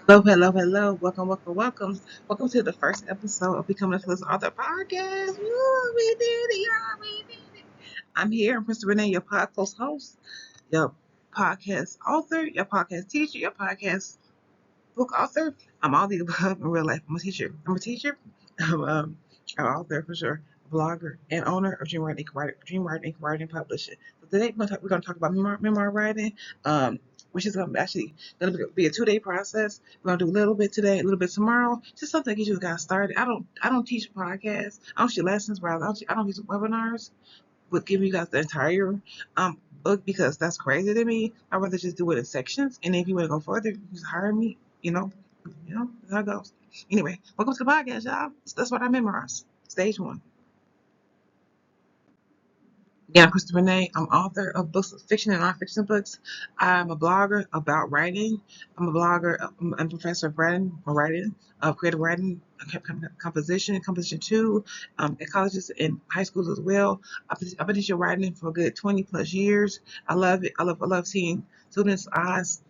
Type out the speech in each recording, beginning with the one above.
Hello, hello, hello. Welcome, welcome, welcome. Welcome to the first episode of Becoming a First Author Podcast. Woo, we did it, y'all. We did it. I'm here. I'm Mr. Renee, your podcast host, your podcast author, your podcast teacher, your podcast book author. I'm all the above in real life. I'm a teacher. I'm an author for sure, blogger, and owner of DreamWriter Ink Writing Publishing. So today we're going to talk about memoir writing, which is actually going to be a 2-day process. We're going to do a little bit today, a little bit tomorrow, just something to get you guys started. I don't teach podcasts. I don't teach lessons, but I don't teach webinars. Would give you guys the entire book because that's crazy to me. I'd rather just do it in sections, and if you want to go further, just hire me. That's how it goes. Anyway, welcome to the podcast, y'all. That's what I memorize. Stage one. Again, I'm Krista Renee. I'm author of books of fiction and nonfiction books. I'm a blogger about writing. I'm a blogger. I'm a professor of writing, of creative writing, composition too, at colleges and high schools as well. I've been teaching writing for a good 20 plus years. I love it. I love seeing students' eyes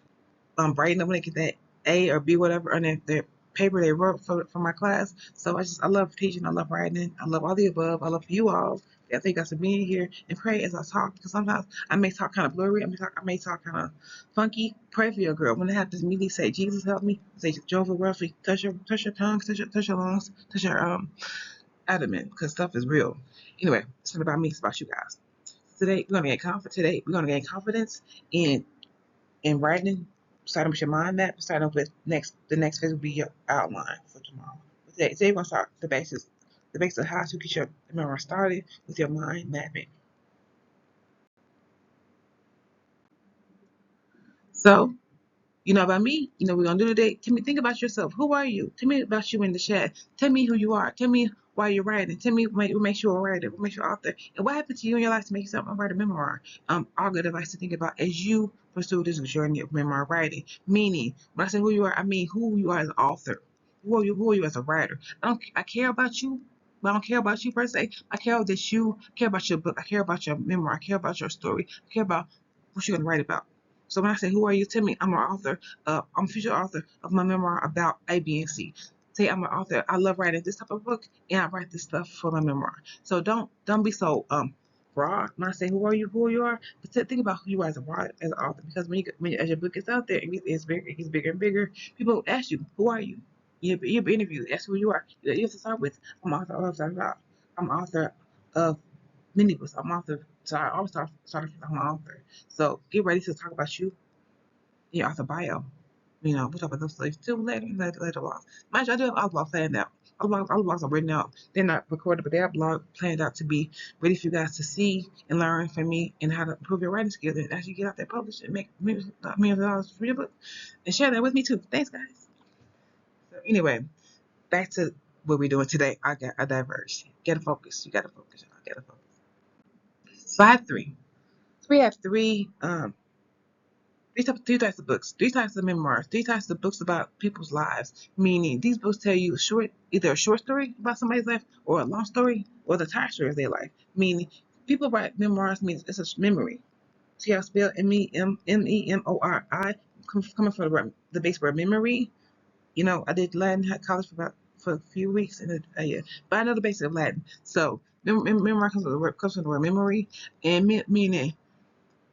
brighten up when they get that A or B, whatever, on their paper they wrote for my class. So I love teaching. I love writing. I love all the above. I love you all. I think I should be in here and pray as I talk because sometimes I may talk kind of blurry. I may talk kind of funky. Pray for your girl. When I have this meeting, say, Jesus help me. Say, Jehovah roughly, touch your tongue, touch your lungs, touch your abdomen because stuff is real. Anyway, it's not about me. It's about you guys. Today we're gonna get confident. Today we're gonna gain confidence in writing. Starting with your mind map. Starting with the next phase will be your outline for tomorrow. Today we're gonna start the basics of how to get your memoir started with your mind mapping. So, you know about me, you know what we're gonna do today. Tell me, think about yourself. Who are you? Tell me about you in the chat. Tell me who you are. Tell me why you're writing. Tell me what makes you a writer, what makes you an author, and what happened to you in your life to make yourself a writer memoir. All good advice to think about as you pursue this journey of memoir writing. Meaning, when I say who you are, I mean who you are as an author. Who are you as a writer? I care about you. But I don't care about you per se. I care that you care about your book. I care about your memoir. I care about your story. I care about what you're gonna write about. So when I say, who are you? Tell me I'm an author. I'm a future author of my memoir about A, B, and C. Say I'm an author. I love writing this type of book, and I write this stuff for my memoir. So don't be so broad when I say who are you, who you are. But think about who you are as as an author, because as your book gets out there, it gets bigger and bigger. People ask you, who are you? You'll be interviewed. Ask who you are. You have to start with, I'm author of. I'm author of many books. I'm author. So I always start with I'm an author. So get ready to talk about you, your author bio. We'll talk about those things too later on. Mind you, I do have all blogs planned out. All the blogs are written out. They're not recorded, but they are blog planned out to be ready for you guys to see and learn from me and how to improve your writing skills and actually get out there, publish and make millions of dollars for your book and share that with me too. Thanks, guys. So anyway, back to what we're doing today. I diverged. Gotta focus. You gotta focus. I gotta focus. Slide 3. So we have three types of books, three types of memoirs, three types of books about people's lives. Meaning, these books tell you either a short story about somebody's life, or a long story, or the entire story of their life. Meaning, people write memoirs means it's a memory. See how I spell MEMORI, coming from the base word memory. I did Latin at college for a few weeks in a year, but I know the basics of Latin. So, memoir comes from the word memory, and meaning,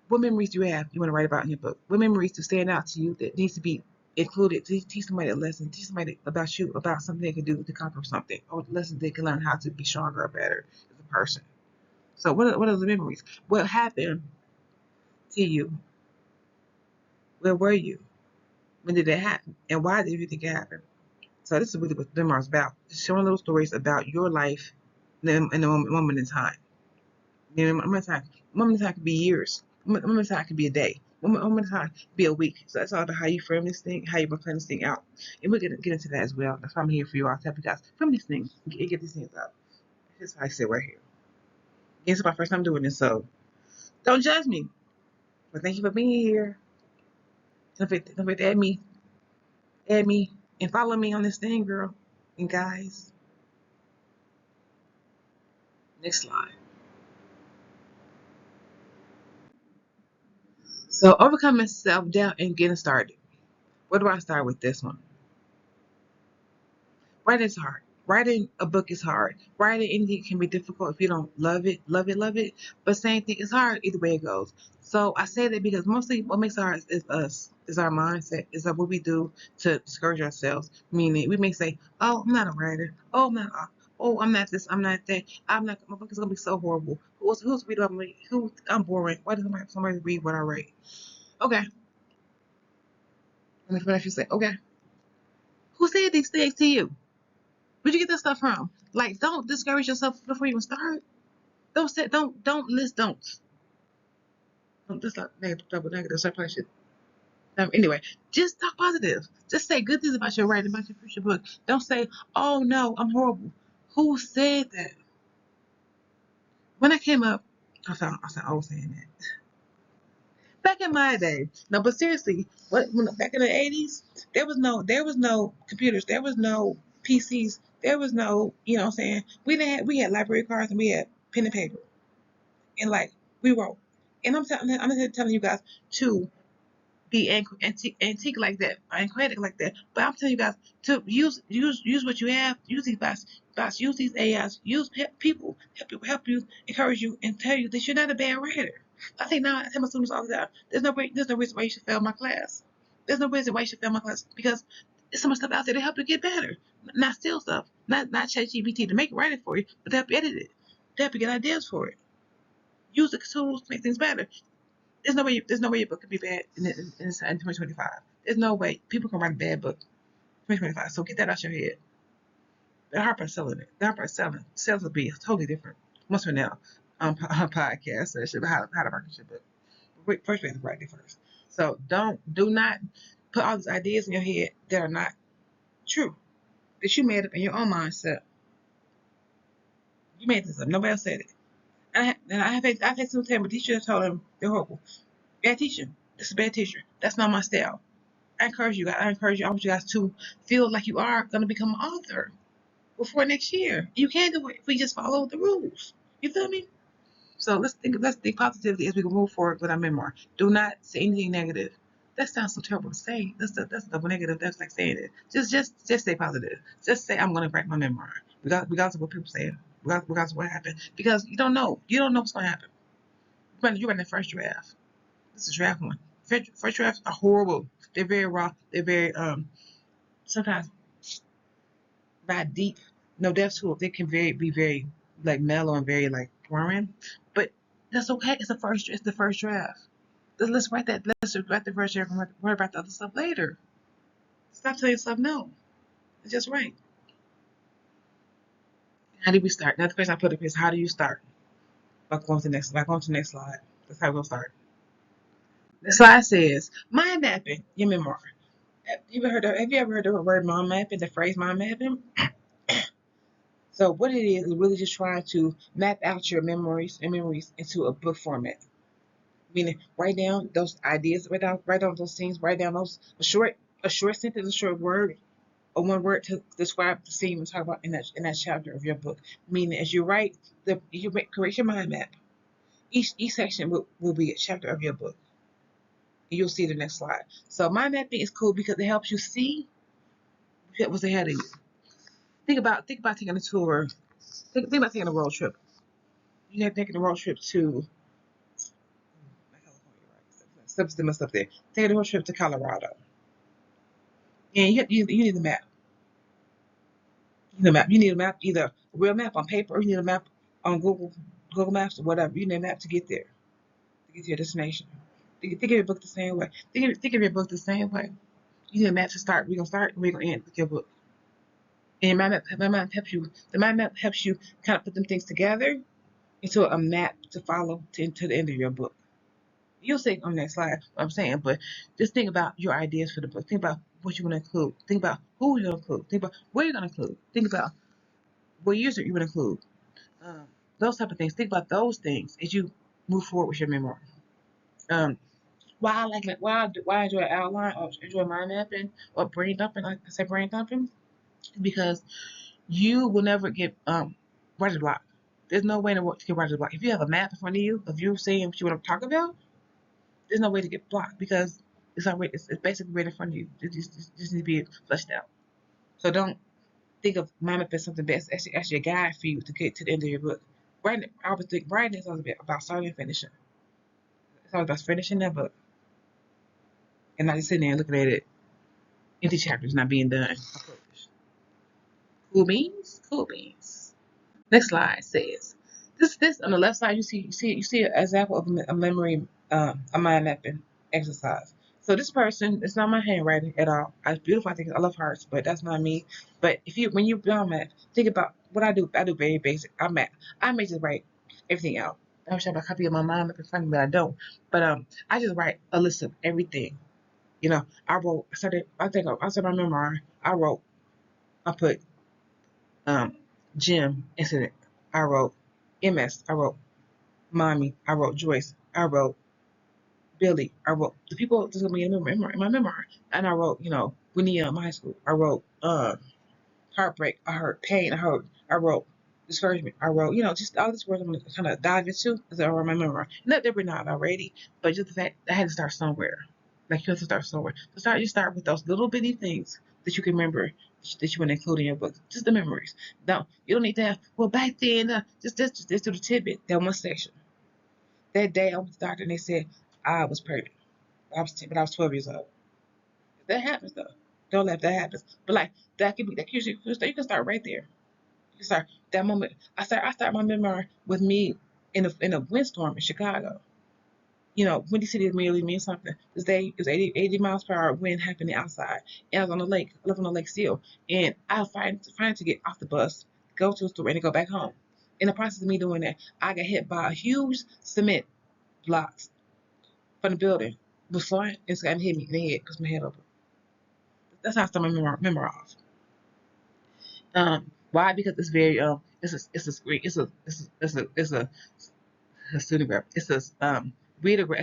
what memories do you have you want to write about in your book? What memories do stand out to you that needs to be included to teach somebody a lesson, teach somebody about you, about something they can do to conquer something, or lessons they can learn how to be stronger or better as a person. So what are the memories? What happened to you? Where were you? When did it happen? And why did you think it happened? So this is really what memoir is about. Just showing little stories about your life in a moment in time. Moment in time could be years. Moment in time could be a day. Moment in time could be a week. So that's all about how you frame this thing, how you plan this thing out. And we're gonna get into that as well. That's why I'm here for you all to help you guys frame these things and get these things out. That's why I sit right here. It's my first time doing this, so don't judge me. But thank you for being here. Don't forget to add me, and follow me on this thing, girl and guys. Next slide. So overcoming self doubt and getting started. Where do I start with this one? Writing is hard. Writing a book is hard. Writing anything can be difficult if you don't love it, love it, love it. But same thing, it's hard either way it goes. So I say that because mostly what makes it hard is us, is our mindset, is that what we do to discourage ourselves. Meaning we may say, "Oh, I'm not a writer. Oh, I'm not. Oh, I'm not this. I'm not that. I'm not. My book is gonna be so horrible. Who's reading? Who? I'm boring. Why does somebody read what I write? Okay, let me finish. You say, okay, who said these things to you? Where'd you get that stuff from? Like, don't discourage yourself before you even start. Don't say, don't list don'ts. Don't just like negative, double negative, separation. Anyway, just talk positive. Just say good things about your writing, about your future book. Don't say, oh no, I'm horrible. Who said that? When I came up, I said, I was saying that. Back in my day, no, but seriously, back in the '80s, there was no computers, there was no PCs, there was no, you know what I'm saying? We had library cards and we had pen and paper. And like we wrote. And I'm not telling you guys to be antique like that, antiquated like that. But I'm telling you guys to use what you have, use these bots, use these AIs, use people, help you, encourage you, and tell you that you're not a bad writer. I think now I tell my students all the time, there's no reason why you should fail my class. There's no reason why you should fail my class because there's so much stuff out there to help you get better. Not steal stuff, not ChatGPT to make it write it for you, but to help you edit it, to help you get ideas for it. Use the tools to make things better. There's no way your book could be bad in 2025. There's no way people can write a bad book in 2025. So get that out your head. The Harper's selling it. The Harper's selling. Sales will be totally different. Once from now, on podcast session about how to market your book. First, we have to write it first. So do not put all these ideas in your head that are not true. That you made up in your own mindset. You made this up. Nobody else said it. I've had some tell me teachers told them they're horrible. Bad teacher. This is a bad teacher. That's not my style. I encourage you guys. I want you guys to feel like you are going to become an author before next year. You can do it if we just follow the rules. You feel me? So let's think positively as we move forward with our memoir. Do not say anything negative. That sounds so terrible to say. That's double negative. That's like saying it. Just stay positive. Just say I'm going to write my memoir. Regardless of what people say. Regardless of what happened. Because you don't know. You don't know what's going to happen. You're writing the first draft. This is draft one. First drafts are horrible. They're very raw. They're very sometimes not deep. No depth to it. They can be very like mellow and very like boring. But that's okay. It's the first draft. Let's write that. Let's write the first draft and worry about the other stuff later. Stop telling yourself no. It's just right. How do we start? Another question I put up is how do you start? Going to the next slide. That's how we're gonna start. The slide says mind mapping your memoir. Have you ever heard the word mind mapping, the phrase mind mapping? So what it is really just trying to map out your memories into a book format. Meaning write down those ideas, write down those things, write down those a short sentence, a short word, or one word to describe the scene and talk about in that chapter of your book. Meaning as you write create your mind map. Each section will be a chapter of your book. And you'll see the next slide. So mind mapping is cool because it helps you see what's ahead of you. Think about taking a tour. Think about taking a road trip. You have taken a road trip to Substance up there. Taking a road trip to Colorado. And you need a map. You need a map, either a real map on paper or you need a map on Google Maps or whatever. You need a map to get there, to get to your destination. Think of your book the same way. Think of your book the same way. You need a map to start. We're gonna start and we're gonna end with your book. And my map helps you kind of put them things together into a map to follow to the end of your book. You'll see on the next slide what I'm saying, but just think about your ideas for the book. Think about what you want to include. Think about who you're going to include. Think about where you're going to include. Think about what years you're going to include. Um, those type of things. Think about those things as you move forward with your memoir. Um, why I enjoy outline or enjoy mind mapping or brain dumping, like I said, brain dumping, because you will never get writer's block. There's no way to get writer's block. If you have a map in front of you, if you're saying what you want to talk about, there's no way to get blocked because it's already it's basically right in front of you. It just needs to be fleshed out. So don't think of mind map as something that's actually a guide for you to get to the end of your book. Writing, I always think writing is always about starting and finishing. It's always about finishing that book and not just sitting there and looking at it, empty chapters not being done or published. Cool beans? Cool beans. Next slide says, this on the left side, you see an example of a memory, a mind mapping exercise. So this person, it's not my handwriting at all. It's beautiful. I love hearts, but that's not me. But when you build map, think about what I do. I do very basic. I may just write everything out. I wish I had a copy of my mind map in front of me, but I don't. But I just write a list of everything. I started my memoir. I put Jim incident. I wrote MS. I wrote Mommy. I wrote Joyce. I wrote Billy. I wrote the people that's gonna be in my memoir. And I wrote, when in high school. I wrote heartbreak. I heard pain. I wrote discouragement. I wrote, just all these words I'm gonna kind of dive into as I wrote my memoir. Not that we're not already, but just the fact that I had to start somewhere. Like you have to start somewhere. You start with those little bitty things that you can remember that you want to include in your book. Just the memories. No, you don't need to have. Well, back then, just do the tidbit. That one section. That day I went to the doctor and they said I was pregnant. But I was 12 years old. That happens though. Don't let that happen. But like that usually you can start right there. You can start that moment. I start my memoir with me in a windstorm in Chicago. Windy City immediately means something. This day it was 80 miles per hour wind happening outside. And I was on the lake. I live on the lake still. And I was trying to get off the bus, go to a store, and go back home. In the process of me doing that, I got hit by a huge cement blocks from the building. It was flying. It's got hit me in the head because my head open. That's how I start my memoir off. Why? Because it's very it's a student grabber. It's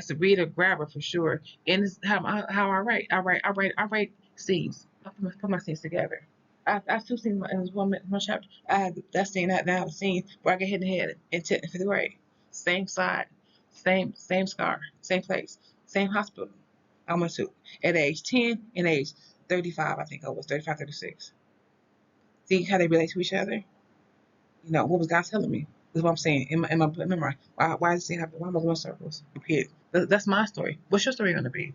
a reader grabber for sure. And it's how I write. I write scenes. I put my scenes together. I've two scenes in one chapter. I have that scene. I have a scene where I get hit in the head in 10th and 5th grade. Same side, same scar, same place, same hospital. I went to at age 10 and age 35. I think I was 35, 36. See how they relate to each other. What was God telling me? Is what I'm saying in my memory. Why is it happen? Why am I going circles? Repeat. That's my story. What's your story going to be?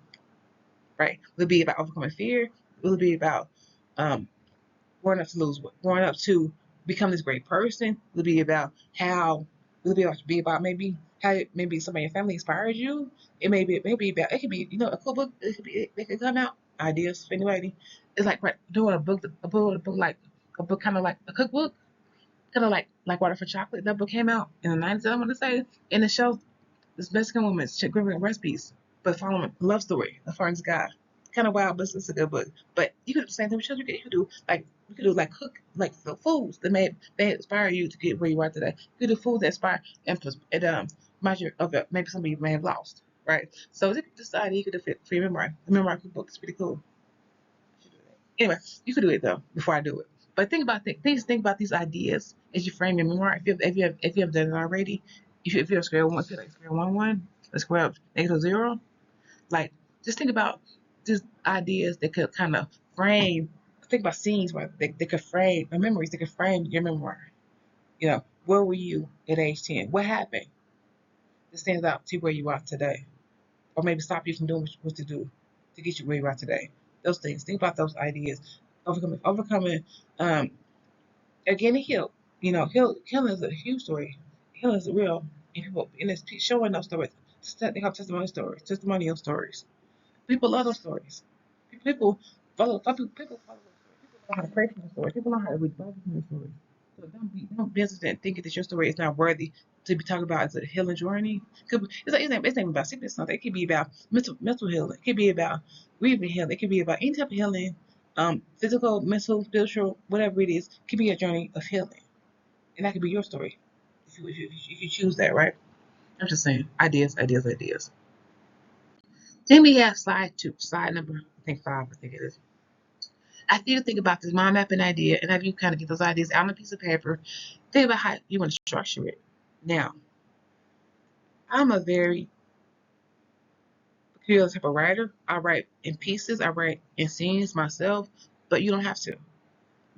Right? Will it be about overcoming fear? Will it be about um, growing up to become this great person? Will it be about how? Will it be about maybe how maybe somebody in your family inspired you? It may be about it could be a cool book. It could come out ideas for anybody. It's like doing a book kind of like a cookbook kind of like Water for Chocolate. That book came out in the 90s, I want to say, and it shows this Mexican woman's cooking recipes, but following a love story as far as God. Kind of wild, but it's a good book. But you could do the same thing with children. You could do like cook like the foods that may inspire you to get where you are today. You could do foods that inspire and remind you of maybe somebody you may have lost. Right. So this idea you could do for your memoir. The memoir cookbook is pretty cool. Anyway, you could do it though before I do it. But think about these ideas as you frame your memoir. If you have done it already, if you're square one, if you're like square one, let's square up -0. Like just think about just ideas that could kind of frame. Think about scenes where they could frame or memories that could frame your memoir. Where were you at age 10? What happened that stands out to where you are today, or maybe stop you from doing what to do to get you where you are today. Those things. Think about those ideas. Overcoming, getting healed. Healing is a huge story. Healing is real, and it's showing those stories. They have testimonial stories. People love those stories. People follow. People follow those stories. People know how to pray from the stories. People know how to read Bible from the stories. So don't be hesitant thinking that your story is not worthy to be talked about as a healing journey. It's not even about sickness. Something. It could be about mental healing. It could be about grieving healing. It could be about any type of healing, physical, mental, spiritual, whatever it is. It could be a journey of healing, and that could be your story if you choose that, right? I'm just saying, ideas. Then we have slide number, I think 5, I think it is. After you think about this mind mapping idea, and after you kind of get those ideas out on a piece of paper, think about how you want to structure it. Now, I'm a very peculiar type of writer. I write in pieces, I write in scenes myself, but you don't have to.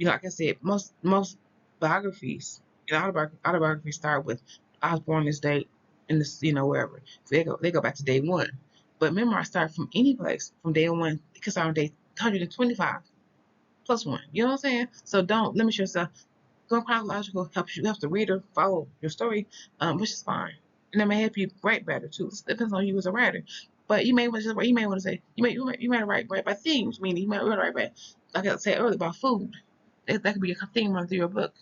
Like I said, most biographies and autobiographies start with I was born this date in this, wherever. So they go back to day one. But memoirs start from any place, from day one. It can start on day 125 plus one. You know what I'm saying? So don't limit yourself. Going chronological helps the reader follow your story, which is fine, and it may help you write better too. It depends on you as a writer. But you may want to say you may write by themes, meaning you might want to write by, like I said earlier, about food. That could be a theme running through your book.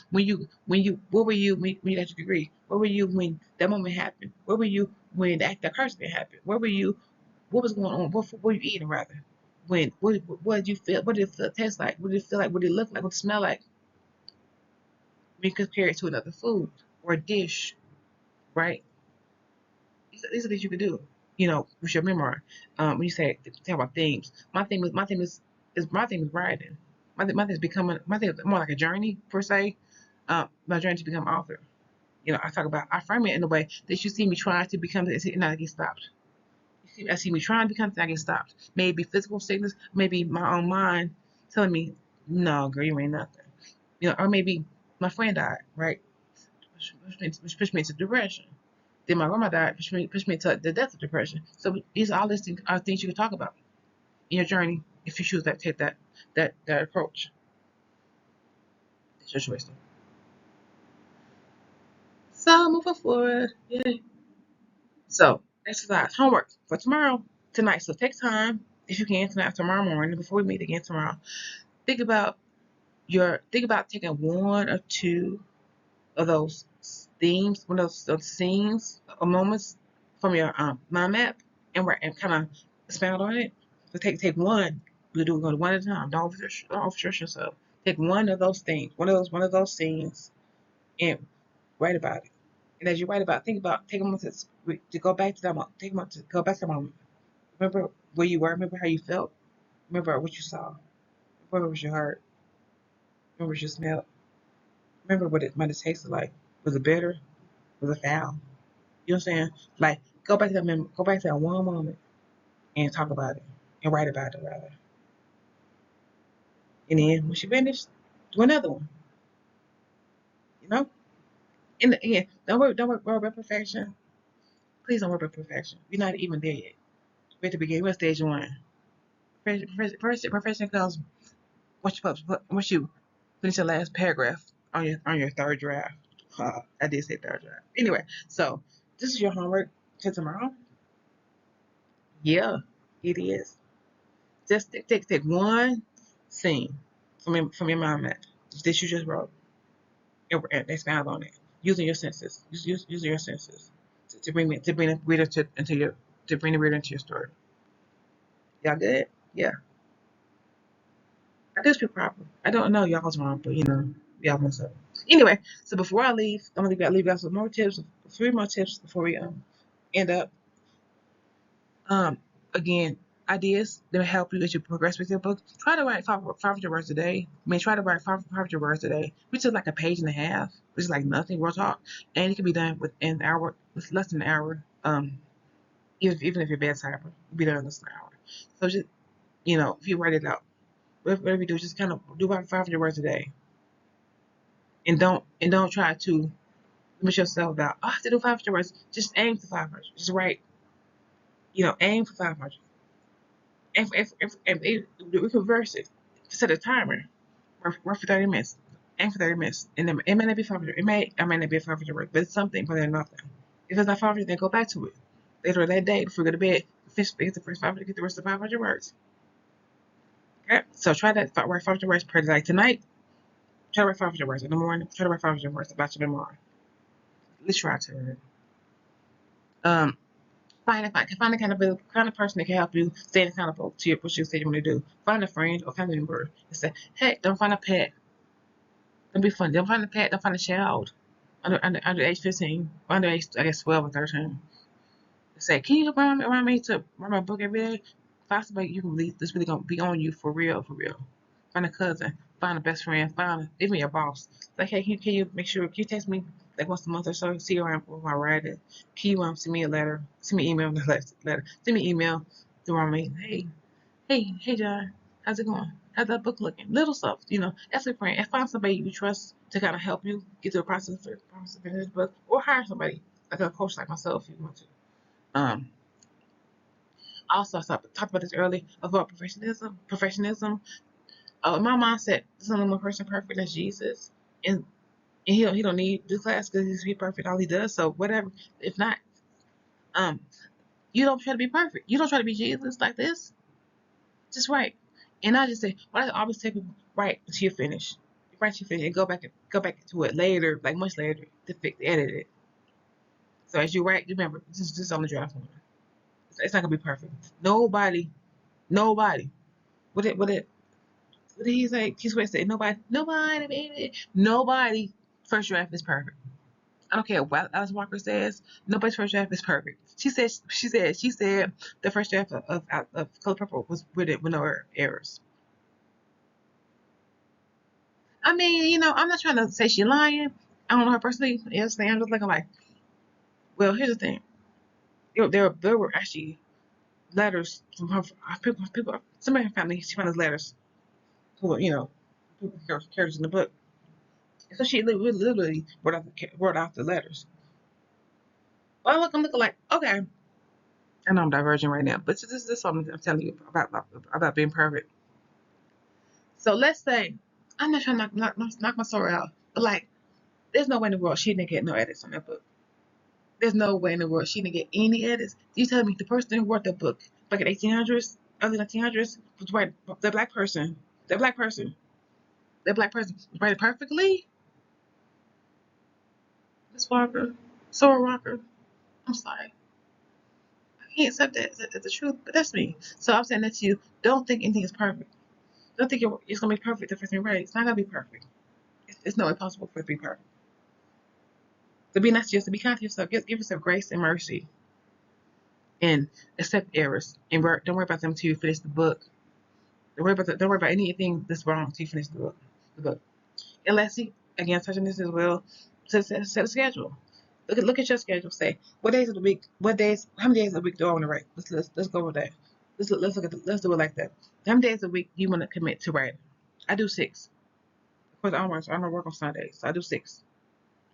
When you where were you when you got your degree? Where were you when that moment happened? Where were you when the accident happened? Where were you? What was going on? What were you eating rather? What did you feel? What did it feel, taste like? What did it feel like? What did it look like? What did it smell like? When you compare it to another food or a dish, right? These are things you can do, with your memoir. When you talk about themes, my theme is writing. My thing is becoming. My thing is more like a journey per se. My journey to become an author. I frame it in a way that you see me trying to become this and I get stopped. I see me trying to become this and I get stopped. Maybe physical sickness, maybe my own mind telling me, no, girl, you ain't nothing. Or maybe my friend died, right? Which pushed me into depression. Then my grandma died, pushed me to the death of depression. So all these things are things you can talk about in your journey if you choose to take that approach. It's your choice. So moving forward, yay. So exercise homework for tonight. So take time if you can tonight, tomorrow morning before we meet again tomorrow. Think about taking one or two of those themes, one of those scenes or moments from your mind map and kind of expand on it. So take one. We're going one at a time. Don't overstress yourself. Take one of those things, one of those scenes, and write about it. And as you write about, think about take a moment to go back to that moment. Take a moment to go back to that moment. Remember where you were. Remember how you felt. Remember what you saw. Remember what you heard. Remember what you smelled. Remember what it might have tasted like. Was it bitter? Was it foul? You know what I'm saying? Like go back to that one moment and talk about it and write about it rather. And then when you finish, do another one. You know? And again, don't worry about perfection. Please don't worry about perfection. You're not even there yet. We're at the beginning. We're at stage one. Perfection comes once you finish your last paragraph on your third draft. I did say third draft. Anyway, so this is your homework to tomorrow. Yeah, it is. Just take one scene from your mind map that you just wrote and expound on it using your senses. Using your senses to bring the reader into your story. Y'all good? Yeah. I did speak proper. I don't know y'all's wrong, but y'all mess up. Anyway, so before I leave, I'm gonna leave you guys with more tips, 3 more tips before we end up. Um, Again, ideas that will help you as you progress with your book. Try to write 500 words a day. Try to write 500 words a day, which is like a page and a half, which is like nothing, real talk. And it can be done within an hour, with less than an hour. Even if you're a bad typer, you'll be done in less than an hour. So just, if you write it out, whatever you do, just kind of do about 500 words a day. And don't try to limit yourself about, I have to do 500 words. Just aim for 500. Just write, aim for 500. If we reverse it, set a timer. Work for 30 minutes. Aim for 30 minutes. And then it may not be 500. I may not be 500 words, but it's something better than nothing. If it's not 500, then go back to it. Later that day, before you go to bed, get the first 500, get the rest of the 500 words. Okay? So try that, write 500 words per day. Tonight, try to write 500 words. In the morning, try to write 500 words about your memoir. Let's try to. Um, find the kind of person that can help you stay accountable to what you said you want to do. Find a friend or family member and say, hey, don't find a pet. Don't be funny. Don't find a pet. Don't find a child under age 15, under age, I guess, 12 or 13. Say, can you remind me to write my book every day? Find somebody you can believe this really gonna be on you for real, for real. Find a cousin, find a best friend, even your boss. Like, hey, can you make sure, can you text me like once a month or so, see where I'm writing? Can you send me a letter? Send me email, letter. Send me email to me. Hey, John, how's it going? How's that book looking? Little stuff, ask a friend and find somebody you trust to kind of help you get through the process of finish the book, or hire somebody like a coach like myself if you want to. Um, Also, I talked about this earlier about Perfectionism. My mindset is only one person perfect. That's Jesus, and he don't need this class because he's perfect. All he does, so whatever. If not, um, you don't try to be perfect. You don't try to be Jesus like this. Just write. And I just say, what I always tell people, write until you finish. Write till you finish, and go back to it later, like much later, to edit it. So as you write, remember, this is on the draft one. It's not gonna be perfect. Nobody. What did he say? He's going to say nobody, baby, nobody. First draft is perfect. I don't care what Alice Walker says. Nobody's first draft is perfect. She said the first draft of Color Purple was with it with no errors. I mean, I'm not trying to say she's lying. I don't know her personally. Yes, I'm just looking like, well, here's the thing. There were actually letters from her people. Some of her family. She found those letters. Who people characters in the book. So she literally wrote out the letters. Well, I'm looking like, okay. I know I'm diverging right now, but this is something I'm telling you about being perfect. So let's say I'm not trying to knock my story out, but like, there's no way in the world she didn't get no edits on that book. There's no way in the world she didn't get any edits. You tell me the person who wrote that book back in 1800s, early 1900s, was right? The black person, the black person, the black person write it perfectly. Miss Walker, Sora Walker. I'm sorry. I can't accept that as the truth, but that's me. So I'm saying that to you. Don't think anything is perfect. Don't think it's gonna be perfect the first time you write it. It's not gonna be perfect. It's not impossible for it to be perfect. So be nice to yourself. Be kind to yourself. Give yourself grace and mercy, and accept errors. And don't worry about them until you finish the book. Don't worry about anything that's wrong until you finish the book. The book. And lastly, again, touching this as well. Set a schedule. Look at your schedule. Say what days of the week. How many days of the week do I want to write? Let's go with that. Let's do it like that. How many days a week do you want to commit to writing? I do 6. Of course, I don't work on Sundays, so I do 6.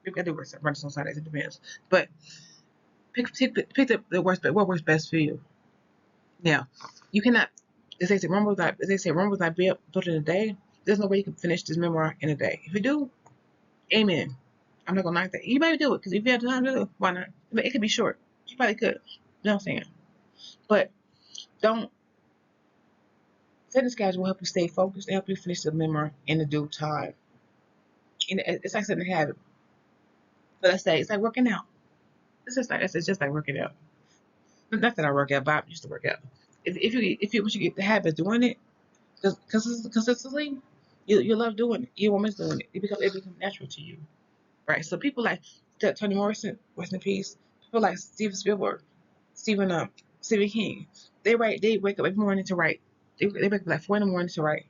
Maybe I do work on Sundays. It depends. But pick what works best for you. Now, you cannot. As they say, Rome was not built in a day. There's no way you can finish this memoir in a day. If you do, amen. I'm not gonna knock that. You might do it because if you have time to do it, why not? But it could be short. You probably could. You know what I'm saying? But don't setting a schedule will help you stay focused and help you finish the memoir in the due time. And it's like setting a habit. But let's say it's like working out. It's just like working out. Not that I work out, but I used to work out. If once you get the habit of doing it consistently, you love doing it. You won't miss doing it. It becomes natural to you, right? So people like Toni Morrison, rest in peace. People like Steven Spielberg, Stephen King. They wake up every morning to write. They wake up like 4 in the morning to write.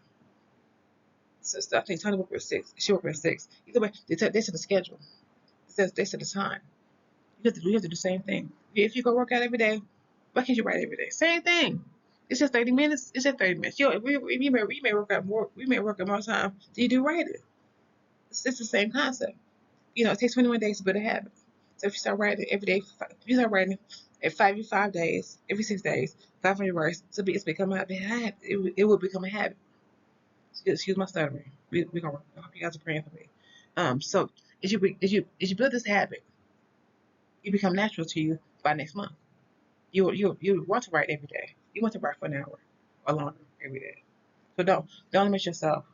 So I think Toni woke up at 6. She woke up at 6. Either way, they set the schedule. They set the time. You have to do the same thing. If you go work out every day, why can't you write every day? Same thing. It's just 30 minutes. It's just 30 minutes. We may work out more. We may work out more time than you do writing. It's the same concept. It takes 21 days to build a habit. So if you start writing every day, if you start writing at 5 days, every 6 days, 500 words, it's become a habit. It will become a habit. Excuse my stuttering. We gonna. I hope you guys are praying for me. So as you build this habit, it become natural to you by next month. You want to write every day. You want to write for an hour or longer every day. So don't limit yourself.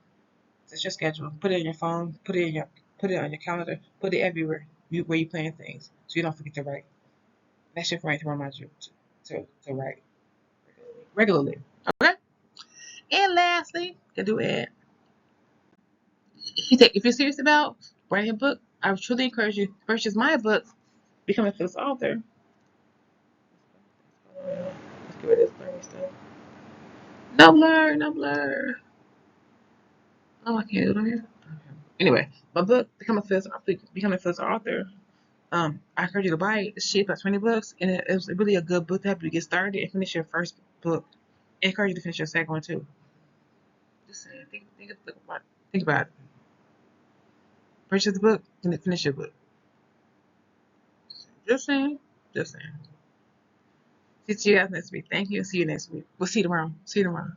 Set your schedule. Put it in your phone. Put it on your calendar. Put it everywhere where you plan things, so you don't forget to write. That's your friend to remind you to write regularly. Okay. And lastly, to do it. If you're serious about writing a book, I would truly encourage you to purchase my book, Become a Famous Author. Let's get rid of this blurry stuff. No blur, no blur. Oh, I can't do it on here. Okay. Anyway, my book, Become a Famous Author. I encourage you to buy it. It's cheap, about $20, and it was really a good book to help you get started and finish your first book. I encourage you to finish your second one too. Just saying. Think about it. Purchase the book and then finish your book. Just saying. Just saying. See you guys next week. Thank you. See you next week. We'll see you tomorrow. See you tomorrow.